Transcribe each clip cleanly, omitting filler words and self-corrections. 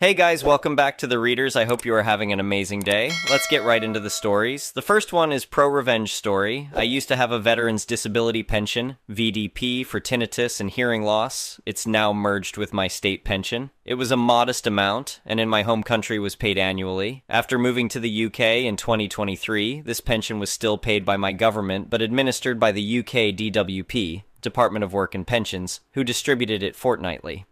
Hey guys, welcome back to the Readers. I hope you are having an amazing day. Let's get right into the stories. The first one is Prorevenge story. I used to have a veteran's disability pension, VDP, for tinnitus and hearing loss. It's now merged with my state pension. It was a modest amount, and in my home country was paid annually. After moving to the UK in 2023, this pension was still paid by my government, but administered by the UK DWP, Department of Work and Pensions, who distributed it fortnightly.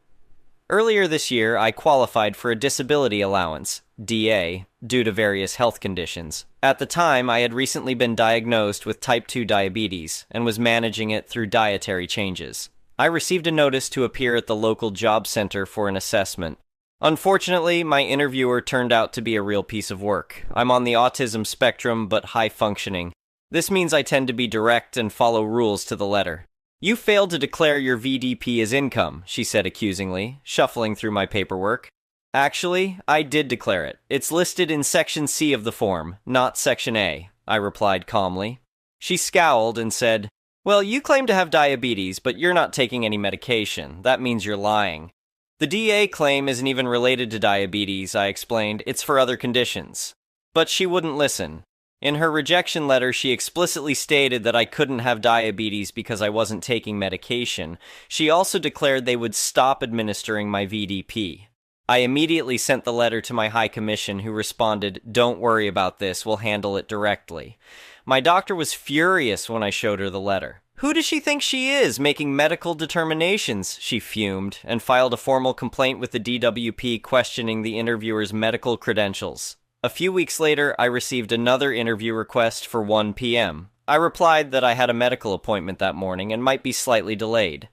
Earlier this year, I qualified for a disability allowance, DA, due to various health conditions. At the time, I had recently been diagnosed with type 2 diabetes and was managing it through dietary changes. I received a notice to appear at the local job center for an assessment. Unfortunately, my interviewer turned out to be a real piece of work. I'm on the autism spectrum, but high functioning. This means I tend to be direct and follow rules to the letter. "You failed to declare your VDP as income," she said accusingly, shuffling through my paperwork. "Actually, I did declare it. It's listed in Section C of the form, not Section A," I replied calmly. She scowled and said, "Well, you claim to have diabetes, but you're not taking any medication. That means you're lying." "The DA claim isn't even related to diabetes," I explained. "It's for other conditions." But she wouldn't listen. In her rejection letter, she explicitly stated that I couldn't have diabetes because I wasn't taking medication. She also declared they would stop administering my VDP. I immediately sent the letter to my High Commission, who responded, "Don't worry about this, we'll handle it directly." My doctor was furious when I showed her the letter. "Who does she think she is, making medical determinations?" she fumed, and filed a formal complaint with the DWP questioning the interviewer's medical credentials. A few weeks later, I received another interview request for 1 p.m. I replied that I had a medical appointment that morning and might be slightly delayed.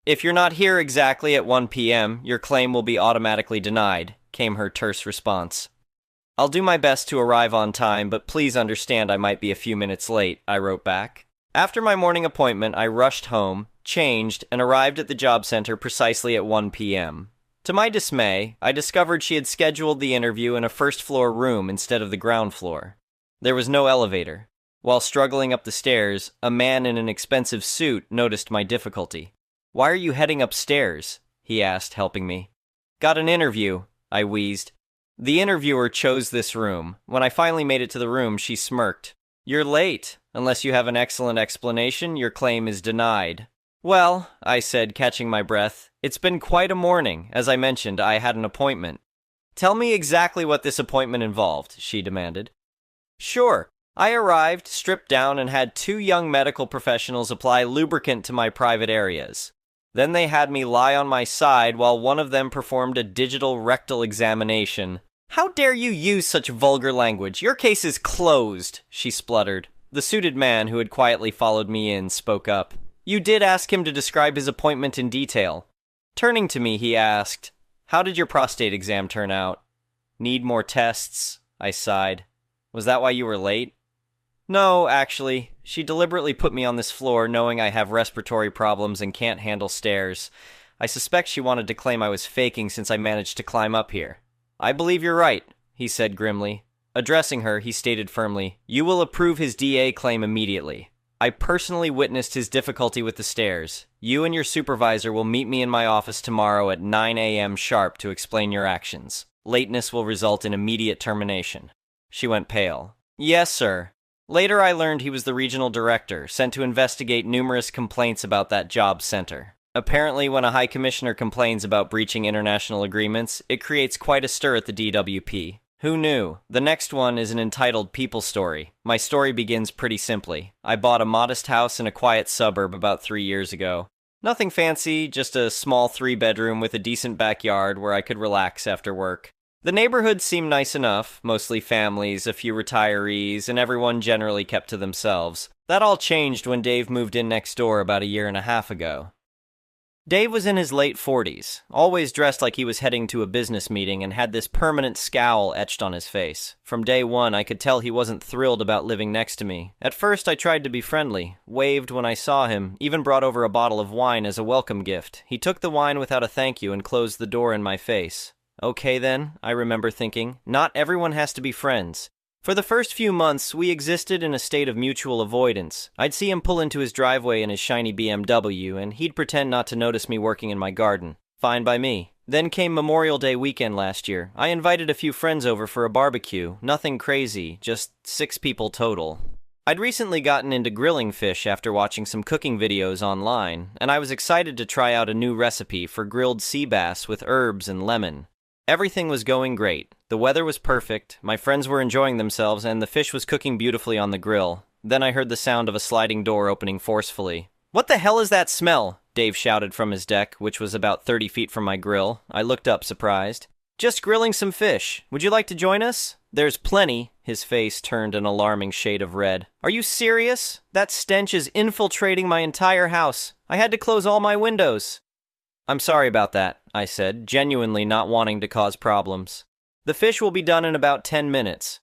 "If you're not here exactly at 1 p.m., your claim will be automatically denied," came her terse response. "I'll do my best to arrive on time, but please understand I might be a few minutes late," I wrote back. After my morning appointment, I rushed home, changed, and arrived at the job center precisely at 1 p.m. To my dismay, I discovered she had scheduled the interview in a first-floor room instead of the ground floor. There was no elevator. While struggling up the stairs, a man in an expensive suit noticed my difficulty. "Why are you heading upstairs?" he asked, helping me. "Got an interview," I wheezed. The interviewer chose this room. When I finally made it to the room, she smirked. "You're late. Unless you have an excellent explanation, your claim is denied." "Well," I said, catching my breath, "it's been quite a morning. As I mentioned, I had an appointment." "Tell me exactly what this appointment involved," she demanded. "Sure. I arrived, stripped down, and had 2 young medical professionals apply lubricant to my private areas. Then they had me lie on my side while one of them performed a digital rectal examination." "How dare you use such vulgar language? Your case is closed," she spluttered. The suited man, who had quietly followed me in, spoke up. "You did ask him to describe his appointment in detail." Turning to me, he asked, "How did your prostate exam turn out?" "Need more tests," I sighed. "Was that why you were late?" "No, actually. She deliberately put me on this floor knowing I have respiratory problems and can't handle stairs. I suspect she wanted to claim I was faking since I managed to climb up here." "I believe you're right," he said grimly. Addressing her, he stated firmly, "You will approve his DA claim immediately. I personally witnessed his difficulty with the stairs. You and your supervisor will meet me in my office tomorrow at 9 a.m. sharp to explain your actions. Lateness will result in immediate termination." She went pale. "Yes, sir." Later I learned he was the regional director, sent to investigate numerous complaints about that job center. Apparently, when a high commissioner complains about breaching international agreements, it creates quite a stir at the DWP. Who knew? The next one is an entitled people story. My story begins pretty simply. I bought a modest house in a quiet suburb about 3 years ago. Nothing fancy, just a small 3-bedroom with a decent backyard where I could relax after work. The neighborhood seemed nice enough, mostly families, a few retirees, and everyone generally kept to themselves. That all changed when Dave moved in next door about a year and a half ago. Dave was in his late 40s, always dressed like he was heading to a business meeting and had this permanent scowl etched on his face. From day one, I could tell he wasn't thrilled about living next to me. At first, I tried to be friendly, waved when I saw him, even brought over a bottle of wine as a welcome gift. He took the wine without a thank you and closed the door in my face. Okay then, I remember thinking, not everyone has to be friends. For the first few months, we existed in a state of mutual avoidance. I'd see him pull into his driveway in his shiny BMW, and he'd pretend not to notice me working in my garden. Fine by me. Then came Memorial Day weekend last year. I invited a few friends over for a barbecue. Nothing crazy, just 6 people total. I'd recently gotten into grilling fish after watching some cooking videos online, and I was excited to try out a new recipe for grilled sea bass with herbs and lemon. Everything was going great. The weather was perfect, my friends were enjoying themselves, and the fish was cooking beautifully on the grill. Then I heard the sound of a sliding door opening forcefully. "What the hell is that smell?" Dave shouted from his deck, which was about 30 feet from my grill. I looked up, surprised. "Just grilling some fish. Would you like to join us?" "There's plenty." His face turned an alarming shade of red. "Are you serious? That stench is infiltrating my entire house. I had to close all my windows." "I'm sorry about that," I said, genuinely not wanting to cause problems. "The fish will be done in about 10 minutes.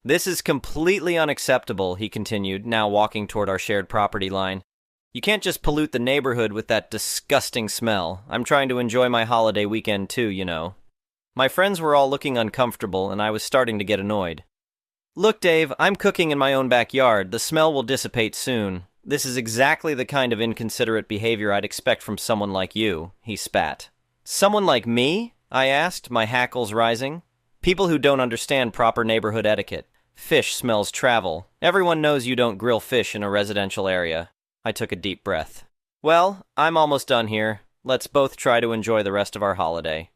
"This is completely unacceptable," he continued, now walking toward our shared property line. "You can't just pollute the neighborhood with that disgusting smell. I'm trying to enjoy my holiday weekend too, you know." My friends were all looking uncomfortable, and I was starting to get annoyed. "Look, Dave, I'm cooking in my own backyard. The smell will dissipate soon. This is exactly the kind of inconsiderate behavior I'd expect from someone like you," he spat. "Someone like me?" I asked, my hackles rising. "People who don't understand proper neighborhood etiquette. Fish smells travel. Everyone knows you don't grill fish in a residential area." I took a deep breath. "Well, I'm almost done here. Let's both try to enjoy the rest of our holiday."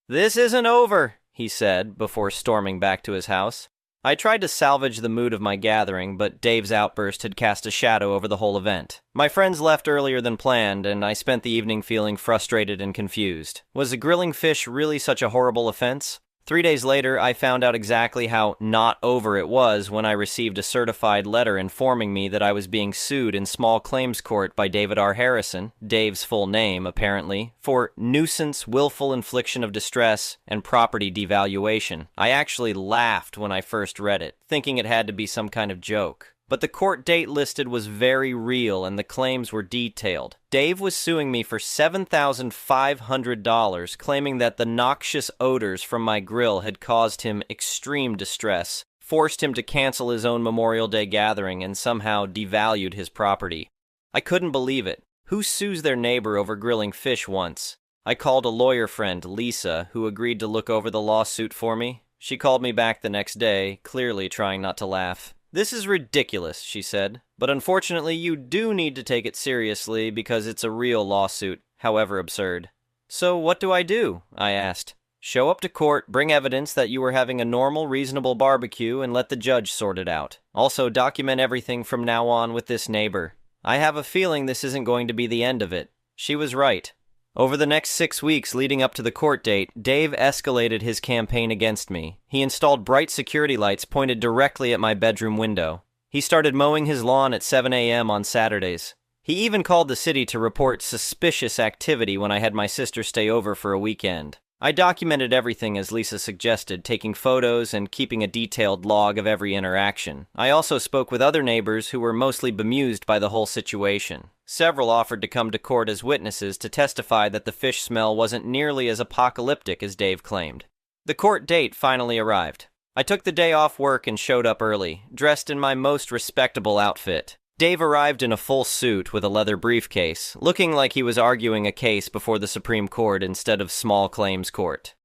"This isn't over," he said, before storming back to his house. I tried to salvage the mood of my gathering, but Dave's outburst had cast a shadow over the whole event. My friends left earlier than planned, and I spent the evening feeling frustrated and confused. Was grilling fish really such a horrible offense? 3 days later, I found out exactly how not over it was when I received a certified letter informing me that I was being sued in small claims court by David R. Harrison, Dave's full name, apparently, for nuisance, willful infliction of distress, and property devaluation. I actually laughed when I first read it, thinking it had to be some kind of joke. But the court date listed was very real and the claims were detailed. Dave was suing me for $7,500, claiming that the noxious odors from my grill had caused him extreme distress, forced him to cancel his own Memorial Day gathering, and somehow devalued his property. I couldn't believe it. Who sues their neighbor over grilling fish once? I called a lawyer friend, Lisa, who agreed to look over the lawsuit for me. She called me back the next day, clearly trying not to laugh. "This is ridiculous," she said, "but unfortunately you do need to take it seriously because it's a real lawsuit, however absurd." "So what do I do?" I asked. "Show up to court, bring evidence that you were having a normal, reasonable barbecue, and let the judge sort it out. Also document everything from now on with this neighbor. I have a feeling this isn't going to be the end of it." She was right. Over the next 6 weeks leading up to the court date, Dave escalated his campaign against me. He installed bright security lights pointed directly at my bedroom window. He started mowing his lawn at 7 a.m. on Saturdays. He even called the city to report suspicious activity when I had my sister stay over for a weekend. I documented everything as Lisa suggested, taking photos and keeping a detailed log of every interaction. I also spoke with other neighbors who were mostly bemused by the whole situation. Several offered to come to court as witnesses to testify that the fish smell wasn't nearly as apocalyptic as Dave claimed. The court date finally arrived. I took the day off work and showed up early, dressed in my most respectable outfit. Dave arrived in a full suit with a leather briefcase, looking like he was arguing a case before the Supreme Court instead of small claims court.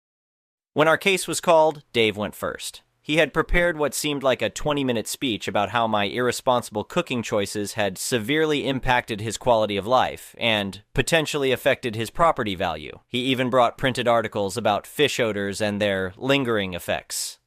When our case was called, Dave went first. He had prepared what seemed like a 20-minute speech about how my irresponsible cooking choices had severely impacted his quality of life and potentially affected his property value. He even brought printed articles about fish odors and their lingering effects.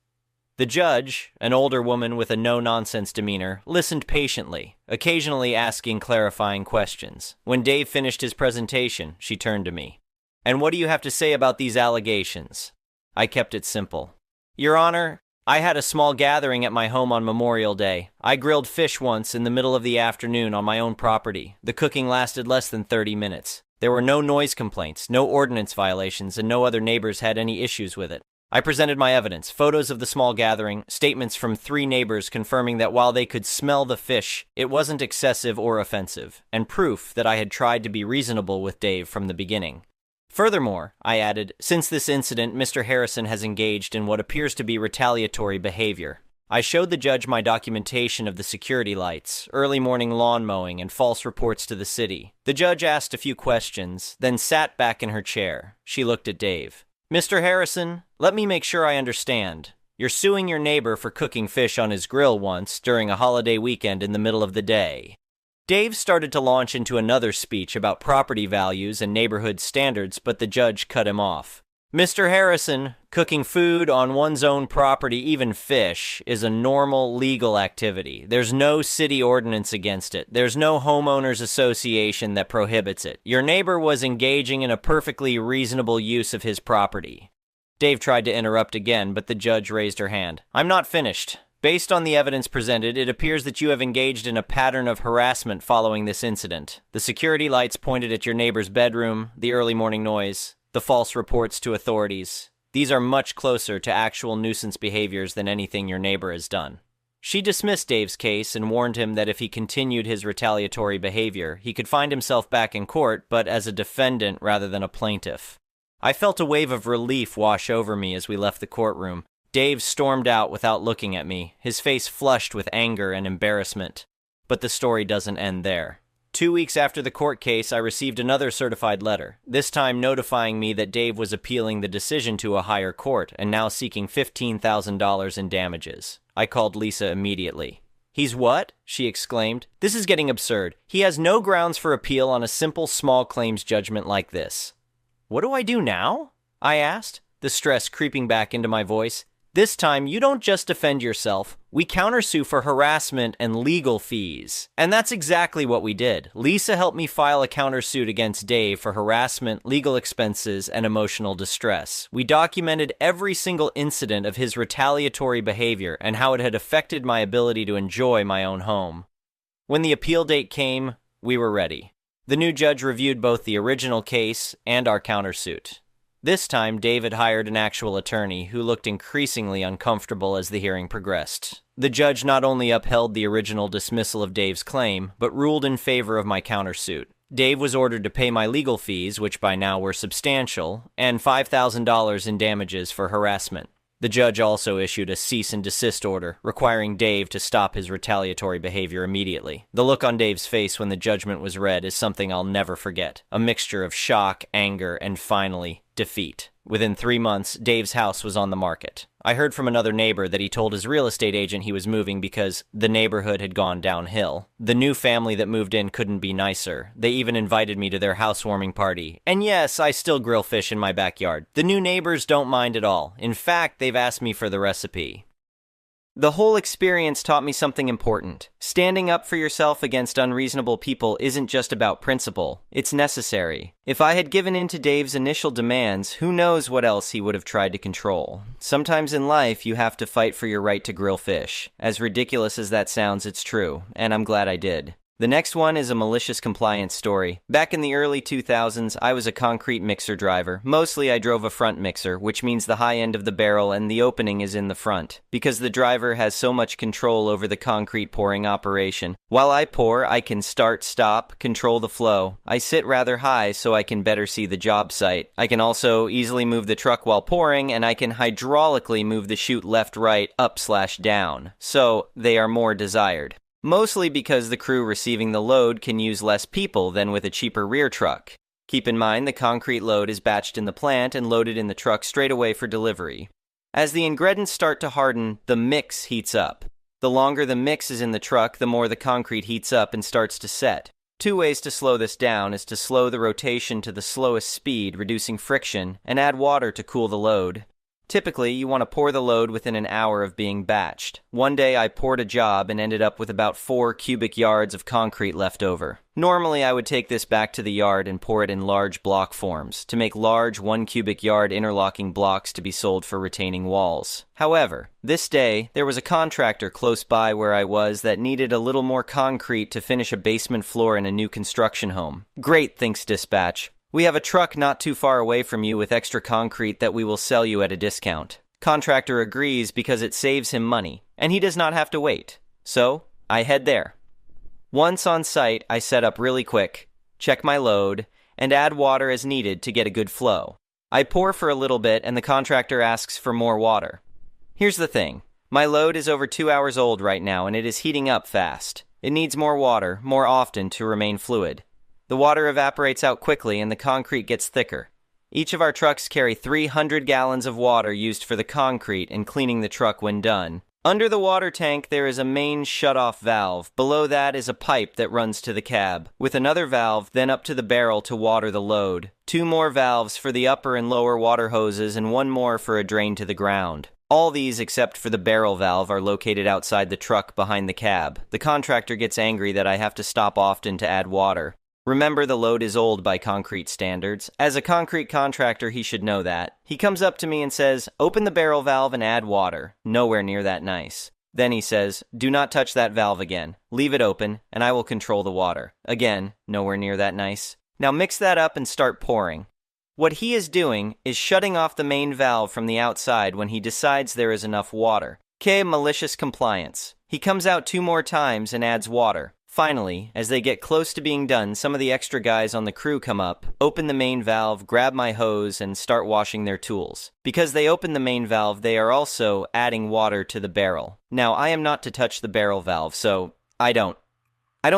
The judge, an older woman with a no-nonsense demeanor, listened patiently, occasionally asking clarifying questions. When Dave finished his presentation, she turned to me. "And what do you have to say about these allegations?" I kept it simple. "Your Honor, I had a small gathering at my home on Memorial Day. I grilled fish once in the middle of the afternoon on my own property. The cooking lasted less than 30 minutes. There were no noise complaints, no ordinance violations, and no other neighbors had any issues with it. I presented my evidence, photos of the small gathering, statements from 3 neighbors confirming that while they could smell the fish, it wasn't excessive or offensive, and proof that I had tried to be reasonable with Dave from the beginning. Furthermore, I added, since this incident, Mr. Harrison has engaged in what appears to be retaliatory behavior. I showed the judge my documentation of the security lights, early morning lawn mowing, and false reports to the city. The judge asked a few questions, then sat back in her chair. She looked at Dave. "Mr. Harrison, let me make sure I understand. You're suing your neighbor for cooking fish on his grill once during a holiday weekend in the middle of the day." Dave started to launch into another speech about property values and neighborhood standards, but the judge cut him off. "Mr. Harrison, cooking food on one's own property, even fish, is a normal legal activity. There's no city ordinance against it. There's no homeowners association that prohibits it. Your neighbor was engaging in a perfectly reasonable use of his property." Dave tried to interrupt again, but the judge raised her hand. "I'm not finished. Based on the evidence presented, it appears that you have engaged in a pattern of harassment following this incident. The security lights pointed at your neighbor's bedroom, the early morning noise, the false reports to authorities. These are much closer to actual nuisance behaviors than anything your neighbor has done." She dismissed Dave's case and warned him that if he continued his retaliatory behavior, he could find himself back in court, but as a defendant rather than a plaintiff. I felt a wave of relief wash over me as we left the courtroom. Dave stormed out without looking at me, his face flushed with anger and embarrassment. But the story doesn't end there. 2 weeks after the court case, I received another certified letter, this time notifying me that Dave was appealing the decision to a higher court and now seeking $15,000 in damages. I called Lisa immediately. "He's what?" she exclaimed. "This is getting absurd. He has no grounds for appeal on a simple small claims judgment like this." "What do I do now?" I asked, the stress creeping back into my voice. "This time, you don't just defend yourself. We countersue for harassment and legal fees." And that's exactly what we did. Lisa helped me file a countersuit against Dave for harassment, legal expenses, and emotional distress. We documented every single incident of his retaliatory behavior and how it had affected my ability to enjoy my own home. When the appeal date came, we were ready. The new judge reviewed both the original case and our countersuit. This time, David hired an actual attorney who looked increasingly uncomfortable as the hearing progressed. The judge not only upheld the original dismissal of Dave's claim, but ruled in favor of my countersuit. Dave was ordered to pay my legal fees, which by now were substantial, and $5,000 in damages for harassment. The judge also issued a cease and desist order, requiring Dave to stop his retaliatory behavior immediately. The look on Dave's face when the judgment was read is something I'll never forget. A mixture of shock, anger, and finally, defeat. Within 3 months, Dave's house was on the market. I heard from another neighbor that he told his real estate agent he was moving because the neighborhood had gone downhill. The new family that moved in couldn't be nicer. They even invited me to their housewarming party. And yes, I still grill fish in my backyard. The new neighbors don't mind at all. In fact, they've asked me for the recipe. The whole experience taught me something important. Standing up for yourself against unreasonable people isn't just about principle, it's necessary. If I had given in to Dave's initial demands, who knows what else he would have tried to control. Sometimes in life, you have to fight for your right to grill fish. As ridiculous as that sounds, it's true, and I'm glad I did. The next one is a malicious compliance story. Back in the early 2000s, I was a concrete mixer driver. Mostly I drove a front mixer, which means the high end of the barrel and the opening is in the front. Because the driver has so much control over the concrete pouring operation. While I pour, I can start, stop, control the flow. I sit rather high so I can better see the job site. I can also easily move the truck while pouring, and I can hydraulically move the chute left, right, up/down. So, they are more desired. Mostly because the crew receiving the load can use less people than with a cheaper rear truck. Keep in mind the concrete load is batched in the plant and loaded in the truck straight away for delivery. As the ingredients start to harden, the mix heats up. The longer the mix is in the truck, the more the concrete heats up and starts to set. 2 ways to slow this down is to slow the rotation to the slowest speed, reducing friction, and add water to cool the load. Typically, you want to pour the load within an hour of being batched. One day I poured a job and ended up with about 4 cubic yards of concrete left over. Normally, I would take this back to the yard and pour it in large block forms to make large 1 cubic yard interlocking blocks to be sold for retaining walls. However, this day, there was a contractor close by where I was that needed a little more concrete to finish a basement floor in a new construction home. Great, thinks dispatch. We have a truck not too far away from you with extra concrete that we will sell you at a discount. Contractor agrees because it saves him money, and he does not have to wait. So, I head there. Once on site, I set up really quick, check my load, and add water as needed to get a good flow. I pour for a little bit and the contractor asks for more water. Here's the thing. My load is over 2 hours old right now, and it is heating up fast. It needs more water, more often, to remain fluid. The water evaporates out quickly and the concrete gets thicker. Each of our trucks carry 300 gallons of water used for the concrete and cleaning the truck when done. Under the water tank, there is a main shut-off valve. Below that is a pipe that runs to the cab, with another valve then up to the barrel to water the load. 2 more valves for the upper and lower water hoses and 1 more for a drain to the ground. All these, except for the barrel valve, are located outside the truck behind the cab. The contractor gets angry that I have to stop often to add water. Remember, the load is old by concrete standards. As a concrete contractor, he should know that. He comes up to me and says, "Open the barrel valve and add water." Nowhere near that nice. Then he says, "Do not touch that valve again. Leave it open, and I will control the water." Again, nowhere near that nice. "Now mix that up and start pouring." What he is doing is shutting off the main valve from the outside when he decides there is enough water. Malicious compliance. He comes out 2 more times and adds water. Finally, as they get close to being done, some of the extra guys on the crew come up, open the main valve, grab my hose, and start washing their tools. Because they open the main valve, they are also adding water to the barrel. Now, I am not to touch the barrel valve, so I don't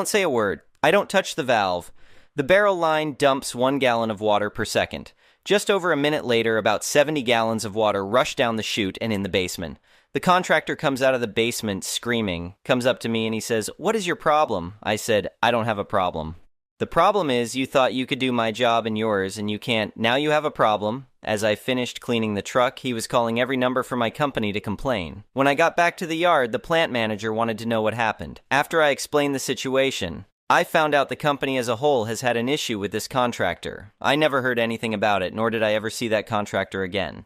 say a word. I don't touch the valve. The barrel line dumps 1 gallon of water per second. Just over a minute later, about 70 gallons of water rush down the chute and in the basement. The contractor comes out of the basement screaming, comes up to me and he says, "What is your problem?" I said, "I don't have a problem." "The problem is you thought you could do my job and yours and you can't. Now you have a problem." As I finished cleaning the truck, he was calling every number for my company to complain. When I got back to the yard, the plant manager wanted to know what happened. After I explained the situation, I found out the company as a whole has had an issue with this contractor. I never heard anything about it, nor did I ever see that contractor again.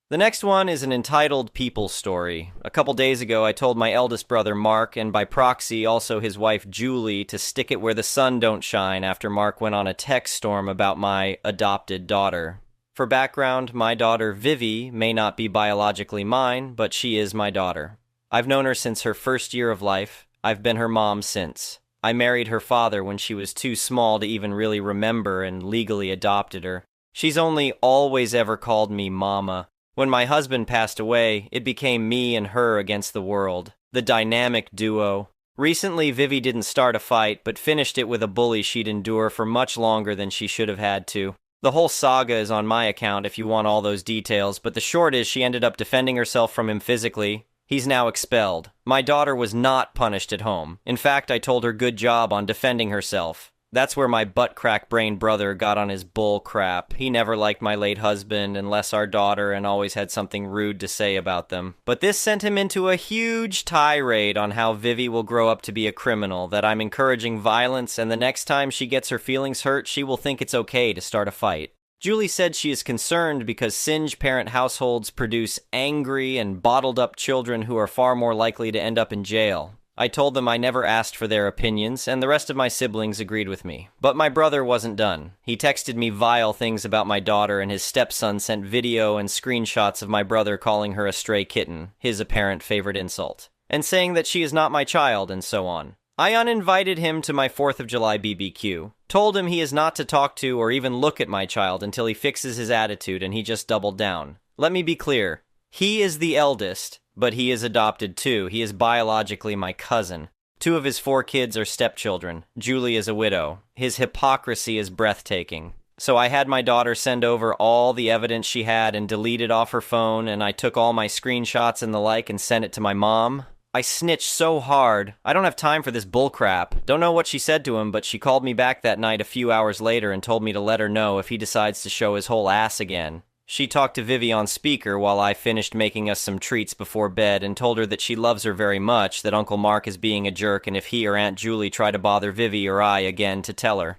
The next one is an entitled people story. A couple days ago, I told my eldest brother Mark, and by proxy also his wife Julie, to stick it where the sun don't shine after Mark went on a text storm about my adopted daughter. For background, my daughter Vivi may not be biologically mine, but she is my daughter. I've known her since her first year of life. I've been her mom since. I married her father when she was too small to even really remember and legally adopted her. She's only always ever called me Mama. When my husband passed away, it became me and her against the world. The dynamic duo. Recently, Vivi didn't start a fight, but finished it with a bully she'd endure for much longer than she should have had to. The whole saga is on my account if you want all those details, but the short is she ended up defending herself from him physically. He's now expelled. My daughter was not punished at home. In fact, I told her good job on defending herself. That's where my butt-crack-brained brother got on his bull crap. He never liked my late husband, unless our daughter, and always had something rude to say about them. But this sent him into a huge tirade on how Vivi will grow up to be a criminal, that I'm encouraging violence, and the next time she gets her feelings hurt, she will think it's okay to start a fight. Julie said she is concerned because Singe parent households produce angry and bottled-up children who are far more likely to end up in jail. I told them I never asked for their opinions, and the rest of my siblings agreed with me. But my brother wasn't done. He texted me vile things about my daughter, and his stepson sent video and screenshots of my brother calling her a stray kitten, his apparent favorite insult, and saying that she is not my child, and so on. I uninvited him to my 4th of July BBQ, told him he is not to talk to or even look at my child until he fixes his attitude, and he just doubled down. Let me be clear. He is the eldest, but he is adopted too. He is biologically my cousin. 2 of his 4 kids are stepchildren. Julie is a widow. His hypocrisy is breathtaking. So I had my daughter send over all the evidence she had and delete it off her phone, and I took all my screenshots and the like and sent it to my mom. I snitched so hard. I don't have time for this bullcrap. Don't know what she said to him, but she called me back that night a few hours later and told me to let her know if he decides to show his whole ass again. She talked to Vivi on speaker while I finished making us some treats before bed and told her that she loves her very much, that Uncle Mark is being a jerk, and if he or Aunt Julie try to bother Vivi or I again, to tell her.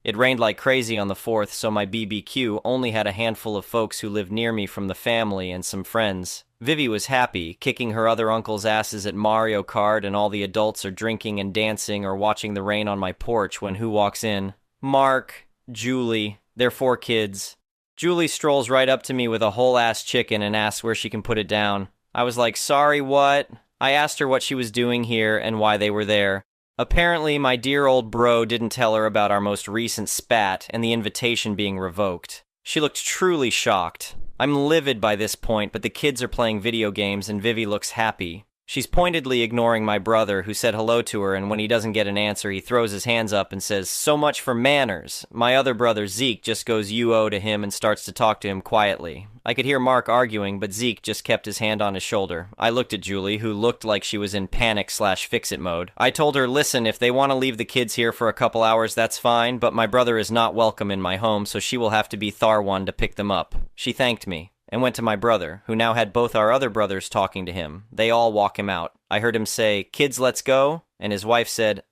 It rained like crazy on the 4th, so my BBQ only had a handful of folks who lived near me from the family and some friends. Vivi was happy, kicking her other uncles' asses at Mario Kart, and all the adults are drinking and dancing or watching the rain on my porch when who walks in? Mark, Julie, their 4 kids. Julie strolls right up to me with a whole-ass chicken and asks where she can put it down. I was like, sorry, what? I asked her what she was doing here and why they were there. Apparently, my dear old bro didn't tell her about our most recent spat and the invitation being revoked. She looked truly shocked. I'm livid by this point, but the kids are playing video games and Vivi looks happy. She's pointedly ignoring my brother, who said hello to her, and when he doesn't get an answer, he throws his hands up and says, "So much for manners." My other brother, Zeke, just goes "you-o" to him and starts to talk to him quietly. I could hear Mark arguing, but Zeke just kept his hand on his shoulder. I looked at Julie, who looked like she was in panic/fix-it mode. I told her, "Listen, if they want to leave the kids here for a couple hours, that's fine, but my brother is not welcome in my home, so she will have to be Thar one to pick them up." She thanked me and went to my brother, who now had both our other brothers talking to him. They all walk him out. I heard him say, "Kids, let's go," and his wife said,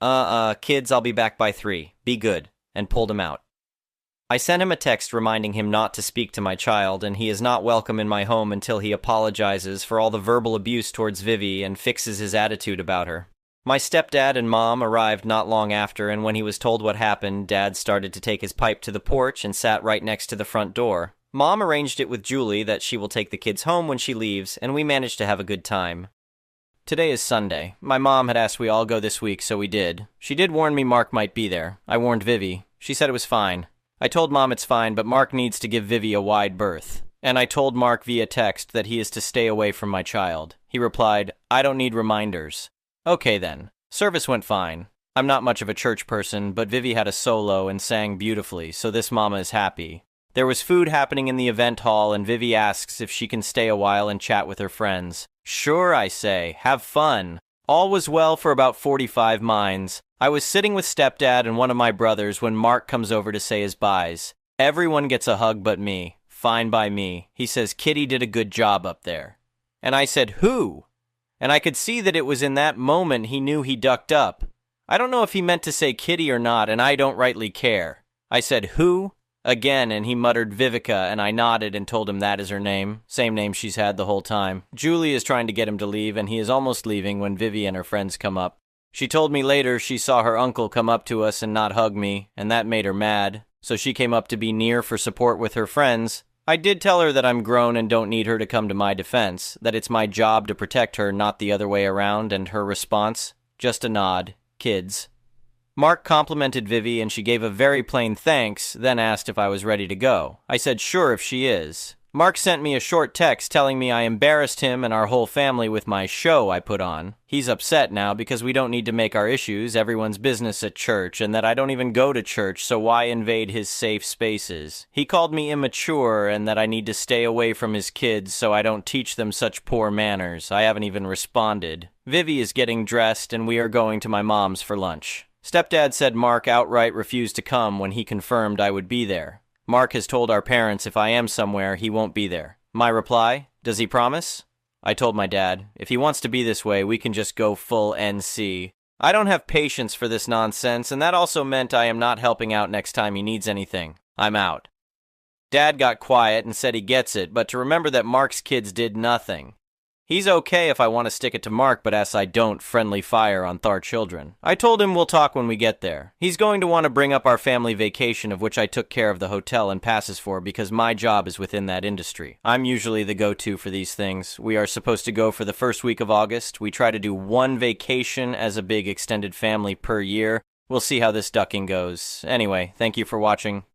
kids, I'll be back by 3. Be good," and pulled him out. I sent him a text reminding him not to speak to my child, and he is not welcome in my home until he apologizes for all the verbal abuse towards Vivi and fixes his attitude about her. My stepdad and mom arrived not long after, and when he was told what happened, Dad started to take his pipe to the porch and sat right next to the front door. Mom arranged it with Julie that she will take the kids home when she leaves, and we managed to have a good time. Today is Sunday. My mom had asked we all go this week, so we did. She did warn me Mark might be there. I warned Vivi. She said it was fine. I told Mom it's fine, but Mark needs to give Vivi a wide berth. And I told Mark via text that he is to stay away from my child. He replied, "I don't need reminders." Okay then. Service went fine. I'm not much of a church person, but Vivi had a solo and sang beautifully, so this mama is happy. There was food happening in the event hall, and Vivi asks if she can stay a while and chat with her friends. Sure, I say. Have fun. All was well for about 45 minutes. I was sitting with stepdad and one of my brothers when Mark comes over to say his byes. Everyone gets a hug but me. Fine by me. He says Kitty did a good job up there. And I said, "Who?" And I could see that it was in that moment he knew he ducked up. I don't know if he meant to say Kitty or not, and I don't rightly care. I said, "Who?" again, and he muttered Vivica, and I nodded and told him that is her name. Same name she's had the whole time. Julie is trying to get him to leave, and he is almost leaving when Vivi and her friends come up. She told me later she saw her uncle come up to us and not hug me, and that made her mad, so she came up to be near for support with her friends. I did tell her that I'm grown and don't need her to come to my defense, that it's my job to protect her, not the other way around, and her response? Just a nod. Kids. Mark complimented Vivi and she gave a very plain thanks, then asked if I was ready to go. I said sure if she is. Mark sent me a short text telling me I embarrassed him and our whole family with my show I put on. He's upset now because we don't need to make our issues everyone's business at church, and that I don't even go to church, so why invade his safe spaces? He called me immature and that I need to stay away from his kids so I don't teach them such poor manners. I haven't even responded. Vivi is getting dressed and we are going to my mom's for lunch. Stepdad said Mark outright refused to come when he confirmed I would be there. Mark has told our parents if I am somewhere, he won't be there. My reply, does he promise? I told my dad, if he wants to be this way, we can just go full NC. I don't have patience for this nonsense, and that also meant I am not helping out next time he needs anything. I'm out. Dad got quiet and said he gets it, but to remember that Mark's kids did nothing. He's okay if I want to stick it to Mark, but as I don't friendly fire on Thar children. I told him we'll talk when we get there. He's going to want to bring up our family vacation, of which I took care of the hotel and passes for because my job is within that industry. I'm usually the go-to for these things. We are supposed to go for the first week of August. We try to do one vacation as a big extended family per year. We'll see how this ducking goes. Anyway, thank you for watching.